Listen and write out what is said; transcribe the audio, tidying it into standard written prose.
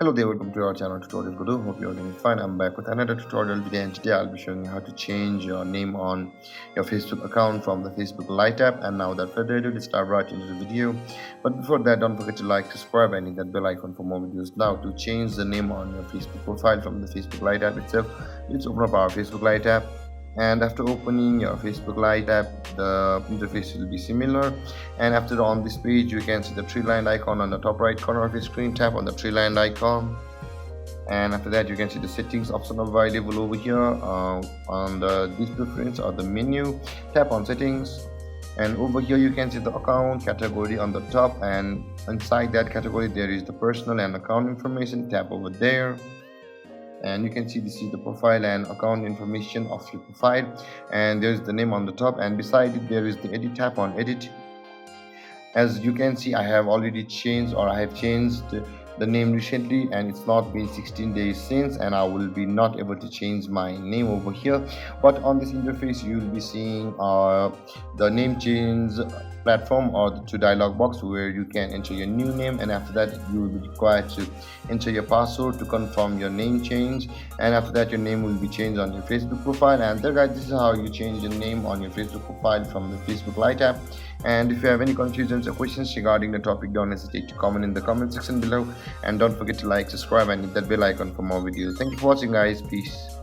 Hello there, welcome to our channel Tutorial Guru. Hope you're doing fine. I'm back with another tutorial video, and today I'll be showing you how to change your name on your Facebook account from the Facebook Lite app. And now without further ado, let's dive right into the video. But before that, don't forget to like, subscribe, and hit that bell icon for more videos. Now to change the name on your Facebook profile from the Facebook Lite app itself, let's open up our Facebook Lite app. And after opening your Facebook Lite app, the interface will be similar. And after on this page, you can see the three line icon on the top right corner of your screen. Tap on the three line icon, and after that you can see the settings option available over here on the display preference or the menu. Tap on settings, and over here you can see the account category on the top, and inside that category there is the personal and account information. Tap over there, and you can see this is the profile and account information of your profile, and there's the name on the top, and beside it there is the edit. Tap on edit. As you can see, I have already changed, or I have changed the name recently, and it's not been 16 days since, and I will be not able to change my name over here. But on this interface you will be seeing the name change platform or the two dialog box where you can enter your new name, and after that you will be required to enter your password to confirm your name change, and after that your name will be changed on your Facebook profile. And there guys, this is how you change your name on your Facebook profile from the Facebook Lite app. And if you have any confusions or questions regarding the topic, don't hesitate to comment in the comment section below, and don't forget to like, subscribe, and hit that bell icon for more videos. Thank you for watching guys. Peace.